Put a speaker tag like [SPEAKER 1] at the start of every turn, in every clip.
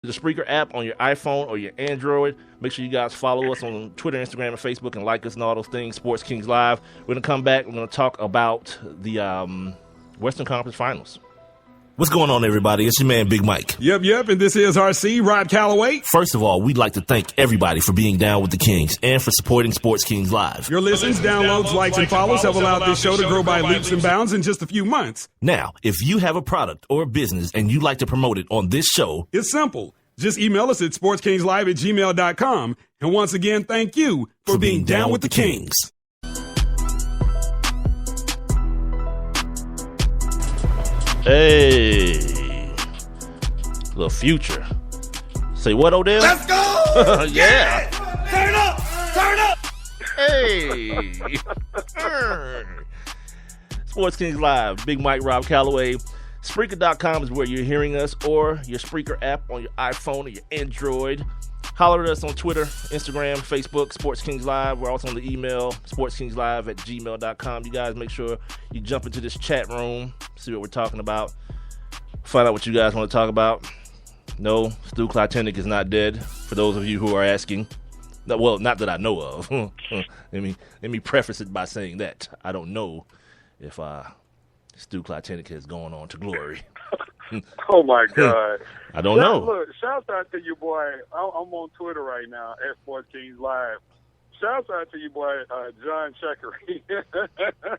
[SPEAKER 1] the Spreaker app on your iPhone or your Android. Make sure you guys follow us on Twitter, Instagram, and Facebook, and like us and all those things. Sports Kings Live. We're going to come back. We're going to talk about the Western Conference Finals. What's going on, everybody? It's your man, Big Mike.
[SPEAKER 2] Yep, and this is RC, Rod Calloway.
[SPEAKER 1] First of all, we'd like to thank everybody for being down with the Kings and for supporting Sports Kings Live.
[SPEAKER 2] Your listens, downloads, likes, and follows have allowed this show to grow by leaps and bounds in just a few months.
[SPEAKER 1] Now, if you have a product or a business and you'd like to promote it on this show,
[SPEAKER 2] it's simple. Just email us at sportskingslive@gmail.com. And once again, thank you for being down with the Kings.
[SPEAKER 1] Hey. The future. Say what, Odell?
[SPEAKER 3] Let's go!
[SPEAKER 1] Yeah.
[SPEAKER 3] Turn up!
[SPEAKER 1] Hey. Sports Kings Live. Big Mike, Rob Calloway. Spreaker.com is where you're hearing us, or your Spreaker app on your iPhone or your Android. Holler at us on Twitter, Instagram, Facebook, Sports Kings Live. We're also on the email, sportskingslive@gmail.com. You guys make sure you jump into this chat room, see what we're talking about, find out what you guys want to talk about. No, Stu Clitenic is not dead, for those of you who are asking. Well, not that I know of. Let me preface it by saying that. I don't know if Stu Clitenic has gone on to glory.
[SPEAKER 4] Oh, my God.
[SPEAKER 1] I don't know.
[SPEAKER 4] Look, shout out to you, boy. I'm on Twitter right now, at Sports Kings Live. Shout out to you, boy, John Chuckery.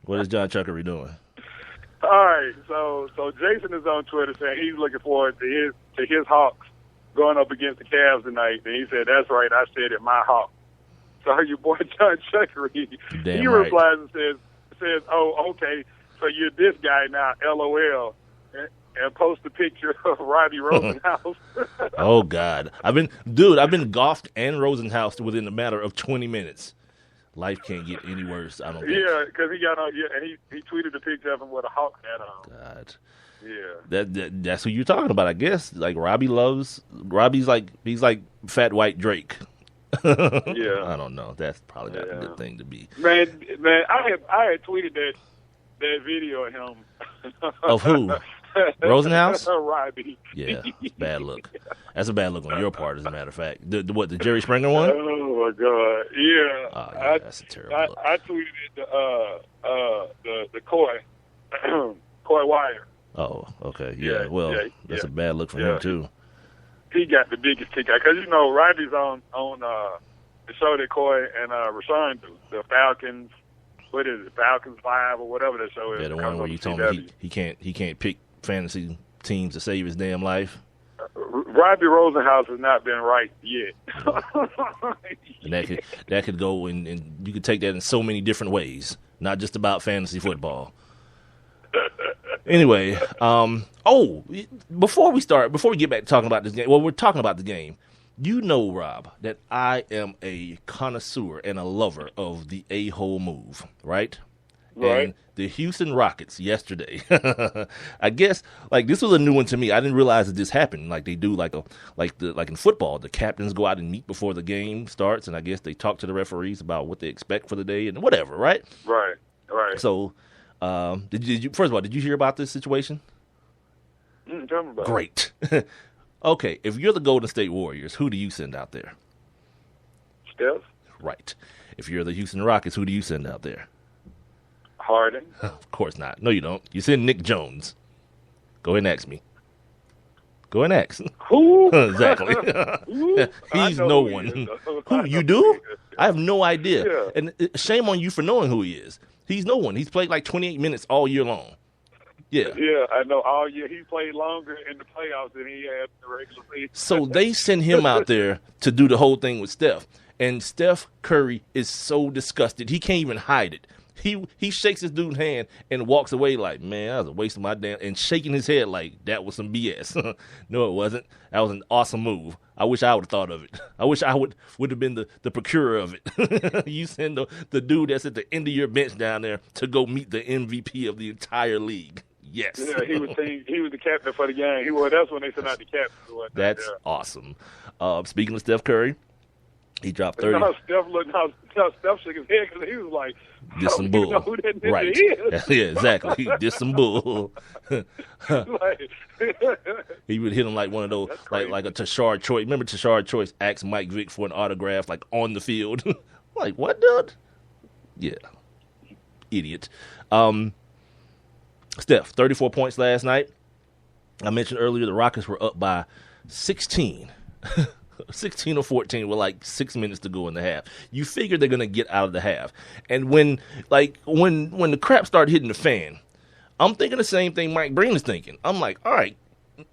[SPEAKER 1] What is John Chuckery doing?
[SPEAKER 4] All right, so Jason is on Twitter saying he's looking forward to his Hawks going up against the Cavs tonight. And he said, that's right, I said it, my Hawks. So your boy John Chuckery, he replies and says, oh, okay, so you're this guy now, LOL. And post a picture of Robbie Rosenhaus.
[SPEAKER 1] Oh God, I've been golfed and Rosenhaus within a matter of 20 minutes. Life can't get any worse. I don't think.
[SPEAKER 4] Yeah, because he got on. Yeah, and he tweeted a picture of him with a Hawk hat on.
[SPEAKER 1] God.
[SPEAKER 4] Yeah.
[SPEAKER 1] That's who you're talking about, I guess. Like Robbie's like he's like fat white Drake.
[SPEAKER 4] Yeah.
[SPEAKER 1] I don't know. That's probably not a good thing to be.
[SPEAKER 4] Man, I had tweeted that video of him.
[SPEAKER 1] Of who? Rosenhaus?
[SPEAKER 4] Robbie.
[SPEAKER 1] Yeah, bad look. That's a bad look on your part, as a matter of fact. The Jerry Springer one?
[SPEAKER 4] Oh my God! Yeah.
[SPEAKER 1] Oh, yeah, that's a terrible look.
[SPEAKER 4] I tweeted the Coy Wire.
[SPEAKER 1] Oh, okay. Yeah. Well, that's a bad look for him too.
[SPEAKER 4] He got the biggest kick out because Robbie's on the show that Coy and Rashawn do, the Falcons. What is it, Falcons 5 or whatever that show is?
[SPEAKER 1] Yeah, the one where you told me he can't pick fantasy teams to save his damn life.
[SPEAKER 4] Robbie Rosenhaus has not been right yet.
[SPEAKER 1] And that could go and you could take that in so many different ways, not just about fantasy football. Anyway, before we get back to talking about this game, we're talking about the game. You know, Rob, that I am a connoisseur and a lover of the a-hole move, right?
[SPEAKER 4] Right.
[SPEAKER 1] And the Houston Rockets yesterday, I guess, like, this was a new one to me. I didn't realize that this happened. Like they do, like in football, the captains go out and meet before the game starts, and I guess they talk to the referees about what they expect for the day and whatever, right?
[SPEAKER 4] Right.
[SPEAKER 1] So, did you first of all, did you hear about this situation?
[SPEAKER 4] Tell me about it.
[SPEAKER 1] Great. Okay, if you're the Golden State Warriors, who do you send out there?
[SPEAKER 4] Steph?
[SPEAKER 1] Right. If you're the Houston Rockets, who do you send out there?
[SPEAKER 4] Harden?
[SPEAKER 1] Of course not. No, you don't. You send Nick Jones. Go ahead and ask me. Go ahead and ask.
[SPEAKER 4] Who?
[SPEAKER 1] Exactly.
[SPEAKER 4] Who?
[SPEAKER 1] He's no one. Who, you do? I have no idea.
[SPEAKER 4] Yeah.
[SPEAKER 1] And shame on you for knowing who he is. He's no one. He's played like 28 minutes all year long. Yeah.
[SPEAKER 4] Yeah, I know. All year he played longer in the playoffs than he had in the regular season.
[SPEAKER 1] So they send him out there to do the whole thing with Steph. And Steph Curry is so disgusted. He can't even hide it. He shakes this dude's hand and walks away like, man, that was a waste of my damn, and shaking his head like that was some BS. No, it wasn't. That was an awesome move. I wish I would have thought of it. I wish I would have been the procurer of it. You send the dude that's at the end of your bench down there to go meet the MVP of the entire league. Yes.
[SPEAKER 4] Yeah, he was the captain for the game. That's when they sent out the captain.
[SPEAKER 1] That's awesome. Speaking of Steph Curry, He dropped 30.
[SPEAKER 4] Steph shook his head because he was like,
[SPEAKER 1] "This some bull."
[SPEAKER 4] Know who that nigga
[SPEAKER 1] Right?
[SPEAKER 4] is.
[SPEAKER 1] Yeah, exactly. This some bull. He would hit him like one of those, like a Tashard Choice. Remember Tashard Choice asked Mike Vick for an autograph, like on the field. Like, what, dude? Yeah, idiot. Steph, 34 points last night. I mentioned earlier the Rockets were up by 16. 16 or 14 with like 6 minutes to go in the half. You figure they're gonna get out of the half, and when the crap started hitting the fan, I'm thinking the same thing Mike Breen is thinking. I'm like, all right,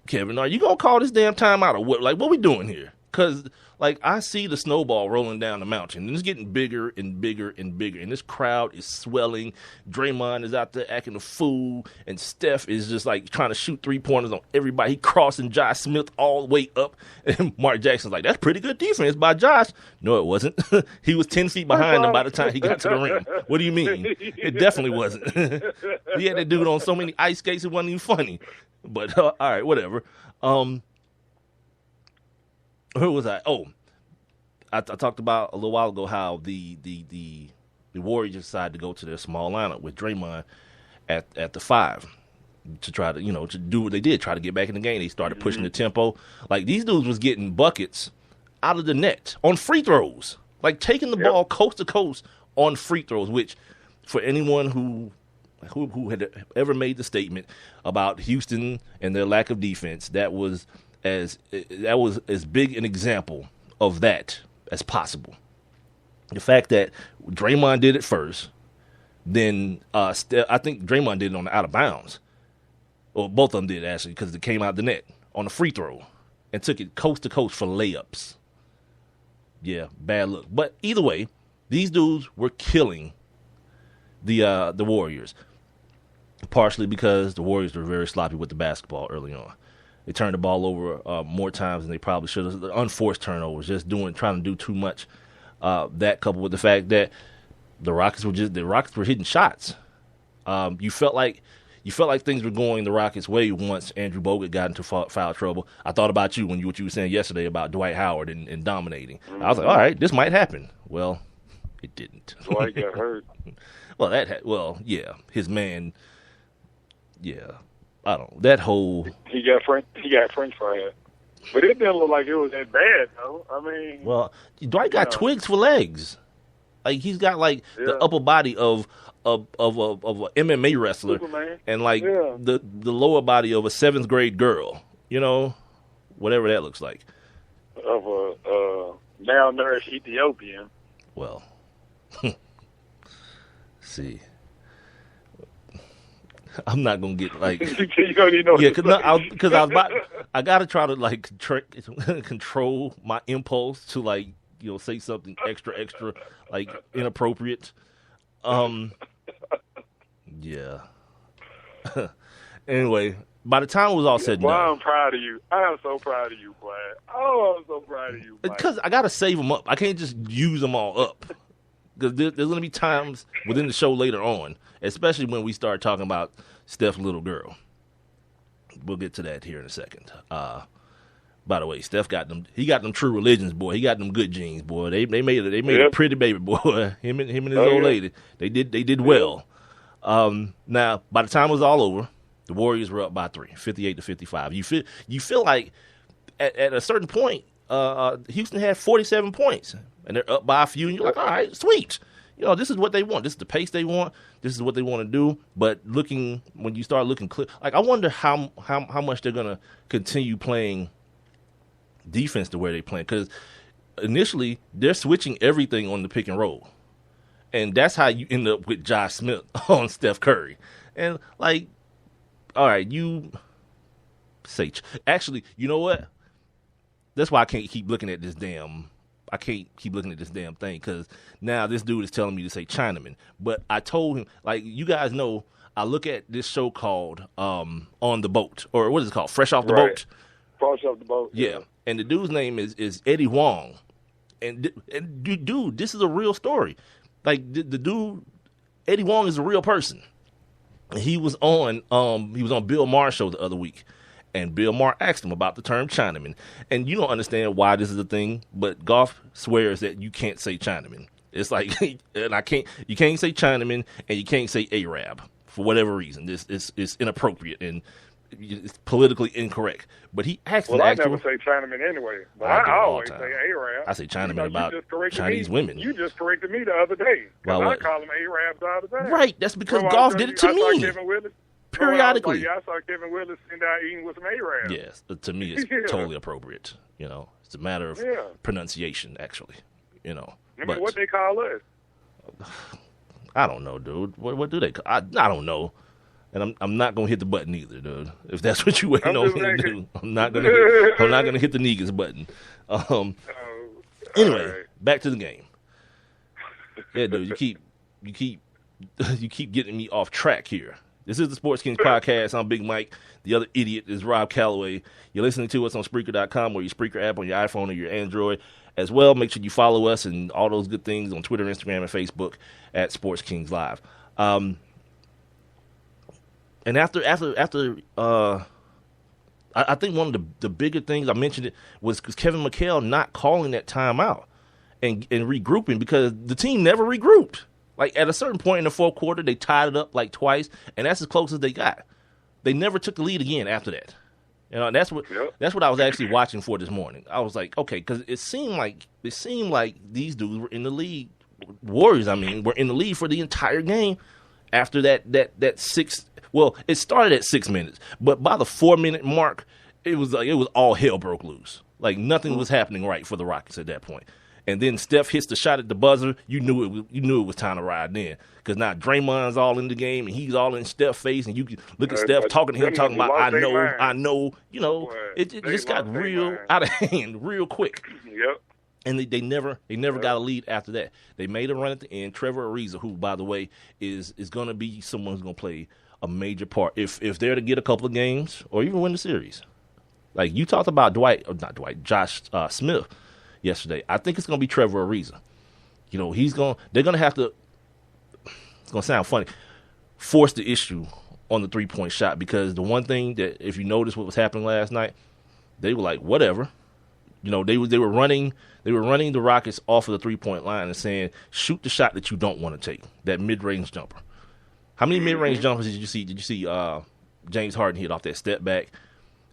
[SPEAKER 1] Kevin, are you gonna call this damn timeout or what? Like, what we doing here? Because like I see the snowball rolling down the mountain, and it's getting bigger and bigger and bigger, and this crowd is swelling. Draymond is out there acting a fool, and Steph is just like trying to shoot 3-pointers on everybody. He crossing Josh Smith all the way up, and Mark Jackson's like, that's pretty good defense by Josh. No, it wasn't. He was 10 feet behind him by the time he got to the rim. What do you mean? It definitely wasn't. He had that dude on so many ice skates it wasn't even funny. But all right, whatever. Who was I? Oh, I talked about a little while ago how the Warriors decided to go to their small lineup with Draymond at the 5 to try to to do what they did, try to get back in the game. They started pushing the tempo. Like these dudes was getting buckets out of the net on free throws, like taking the ball coast to coast on free throws. Which, for anyone who had ever made the statement about Houston and their lack of defense, that was as big an example of that as possible. The fact that Draymond did it first, then I think Draymond did it on the out of bounds. Well, both of them did actually, because it came out the net on a free throw and took it coast to coast for layups. Yeah, bad look. But either way, these dudes were killing the Warriors, partially because the Warriors were very sloppy with the basketball early on. They turned the ball over more times than they probably should have. The unforced turnovers, trying to do too much. That coupled with the fact that the Rockets were hitting shots. You felt like things were going the Rockets' way once Andrew Bogut got into foul trouble. I thought about you what you were saying yesterday about Dwight Howard and dominating. I was like, all right, this might happen. Well, it didn't.
[SPEAKER 4] Dwight got hurt.
[SPEAKER 1] Yeah, his man. Yeah, I don't know. That whole
[SPEAKER 4] he got French fry, but it didn't look like it was that bad though. I mean,
[SPEAKER 1] well, Dwight got twigs for legs. Like he's got like the upper body of a MMA wrestler, Superman. And like the lower body of a 7th grade girl. Whatever that looks like.
[SPEAKER 4] Of a malnourished Ethiopian.
[SPEAKER 1] Well, see. I'm not gonna get like
[SPEAKER 4] you don't even know.
[SPEAKER 1] Yeah, because I gotta try to like control my impulse to like say something extra like inappropriate. Yeah. Anyway, by the time it was all said and done,
[SPEAKER 4] I'm proud of you. I am so proud of you, boy. Oh, I'm so proud of you.
[SPEAKER 1] Because I gotta save them up. I can't just use them all up. Because there's going to be times within the show later on, especially when we start talking about Steph's little girl. We'll get to that here in a second. By the way, Steph got them. He got them true religions, boy. He got them good genes, boy. They made a pretty baby, boy. Him and his old lady. They did well. Now, by the time it was all over, the Warriors were up by 3, 58-55. You feel like at a certain point, Houston had 47 points. And they're up by a few, and you're like, all right, sweet. This is what they want. This is the pace they want. This is what they want to do. But when you start looking clear, like I wonder how much they're gonna continue playing defense the way they play. Because initially they're switching everything on the pick and roll, and that's how you end up with Josh Smith on Steph Curry. And like, all right, actually, you know what? That's why I can't keep looking at this damn. I can't keep looking at this damn thing because now this dude is telling me to say Chinaman. But I told him, like, you guys know, I look at this show called On the Boat, or what is it called? Fresh Off the Boat?
[SPEAKER 4] Fresh Off the Boat.
[SPEAKER 1] Yeah. And the dude's name is Eddie Wong. And dude, this is a real story. Like, the dude, Eddie Wong is a real person. He was on Bill Maher's show the other week. And Bill Maher asked him about the term Chinaman. And you don't understand why this is a thing, but Goff swears that you can't say Chinaman. It's like, and you can't say Chinaman and you can't say Arab for whatever reason. This is inappropriate and it's politically incorrect. But he asked
[SPEAKER 4] I never say Chinaman anyway. But I always say Arab.
[SPEAKER 1] I say Chinaman about Chinese women.
[SPEAKER 4] You just corrected me the other day. Because I call them Arabs all the time.
[SPEAKER 1] Right. That's because Goff did it to me. Periodically.
[SPEAKER 4] I saw Kevin Willis sitting down eating with some Arabs.
[SPEAKER 1] Yes. To me, it's totally appropriate. It's a matter of pronunciation, actually.
[SPEAKER 4] But what they call us?
[SPEAKER 1] I don't know, dude. What do they call? I don't know. And I'm not gonna hit the button either, dude. If that's what you waiting on me to do, I'm not gonna hit the Negus button. Anyway, back to the game. Yeah, dude, you keep getting me off track here. This is the Sports Kings podcast. I'm Big Mike. The other idiot is Rob Calloway. You're listening to us on Spreaker.com or your Spreaker app on your iPhone or your Android as well. Make sure you follow us and all those good things on Twitter, Instagram, and Facebook at Sports Kings Live. And after I think one of the bigger things I mentioned it was Kevin McHale not calling that timeout and regrouping because the team never regrouped. Like at a certain point in the fourth quarter, they tied it up like twice, and that's as close as they got. They never took the lead again after that. And that's what I was actually watching for this morning. I was like, okay, because it seemed like these dudes were in the lead. Warriors, were in the lead for the entire game after that 6. Well, it started at 6 minutes, but by the 4-minute mark, it was all hell broke loose. Like nothing was happening right for the Rockets at that point. And then Steph hits the shot at the buzzer. You knew it was time to ride then, because now Draymond's all in the game and he's all in Steph's face, and you can look at Steph talking to him, talking about I know. It just got real out of hand real quick.
[SPEAKER 4] Yep.
[SPEAKER 1] And they never got a lead after that. They made a run at the end. Trevor Ariza, who by the way is going to be someone who's going to play a major part if they're to get a couple of games or even win the series. Like you talked about Josh Smith yesterday. I think it's going to be Trevor Ariza. They're going to have to, it's going to sound funny, force the issue on the 3-point shot, because the one thing that, if you notice what was happening last night, they were like, whatever. They were running the Rockets off of the 3-point line and saying, shoot the shot that you don't want to take, that mid-range jumper. How many mid-range jumpers did you see? Did you see James Harden hit off that step back?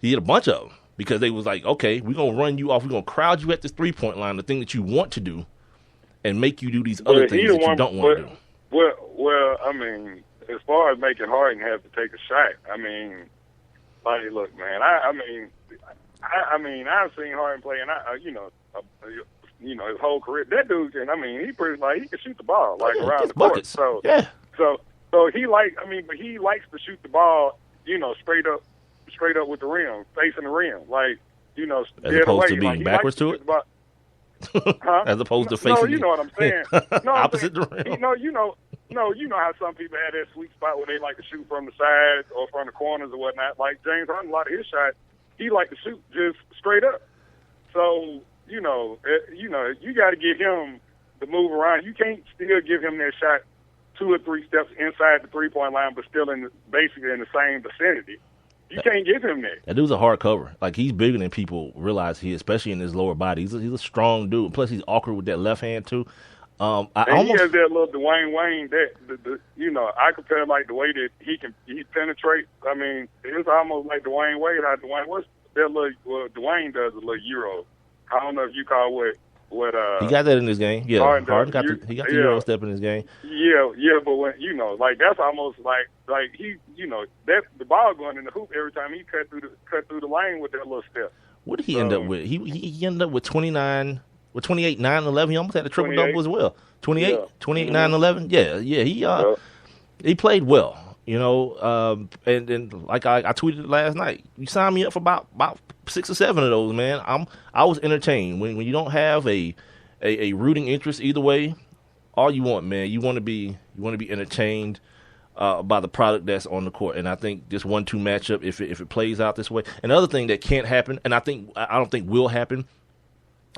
[SPEAKER 1] He hit a bunch of them because they was like, okay, we're going to run you off. We're going to crowd you at this 3-point line, the thing that you want to do, and make you do these other things that you don't want to do.
[SPEAKER 4] Well, as far as making Harden have to take a shot, look, man, I've seen Harden play, and his whole career. That dude can, he can shoot the ball around the court.
[SPEAKER 1] Buckets.
[SPEAKER 4] So he but he likes to shoot the ball, straight up with the rim, facing the rim,
[SPEAKER 1] as opposed to being backwards to it.
[SPEAKER 4] Huh?
[SPEAKER 1] As opposed to facing.
[SPEAKER 4] No, you know what I'm saying. No,
[SPEAKER 1] opposite the rim.
[SPEAKER 4] You know how some people have that sweet spot where they like to shoot from the sides or from the corners or whatnot. Like James Harden, a lot of his shots, he like to shoot just straight up. So you got to get him to move around. You can't still give him that shot 2 or 3 steps inside the 3-point line, but still basically in the same vicinity. You can't give him that.
[SPEAKER 1] That dude's a hard cover. Like, he's bigger than people realize he is, especially in his lower body. He's a strong dude. Plus, he's awkward with that left hand, too.
[SPEAKER 4] He has that little Dwayne Wayne, I compare like the way that he penetrates. It's almost like Dwayne Wade. How Dwayne does a little Euro. I don't know if you call what
[SPEAKER 1] he got that in his game. Yeah, Harden got the Euro step in his game.
[SPEAKER 4] Yeah, but when that's almost like he, that the ball going in the hoop every time he cut through the lane with that little step.
[SPEAKER 1] What did he end up with? He ended up with 28, 9, 11. He almost had a triple double as well. 28, 9, 11. Yeah. He played well. And like I tweeted last night, you signed me up for about 6 or 7 of those, man. I was entertained. When you don't have a rooting interest either way, all you want, man, you want to be entertained by the product that's on the court. And I think this 1-2 matchup, if it plays out this way, another thing that can't happen, and I don't think will happen,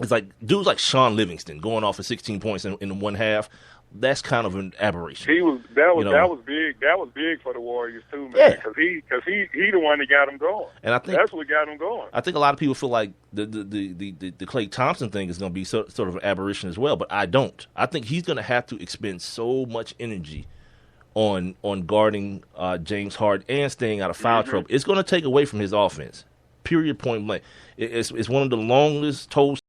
[SPEAKER 1] It's like dudes like Sean Livingston going off for 16 points in one half. That's kind of an aberration.
[SPEAKER 4] That was big. That was big for the Warriors too, man.
[SPEAKER 1] Yeah.
[SPEAKER 4] Because he the one that got him going.
[SPEAKER 1] And I think
[SPEAKER 4] that's what got him going.
[SPEAKER 1] I think a lot of people feel like the Klay Thompson thing is going to be sort of an aberration as well, but I don't. I think he's going to have to expend so much energy on guarding James Harden and staying out of foul trouble. It's going to take away from his offense. Period. Point blank. It's one of the longest toes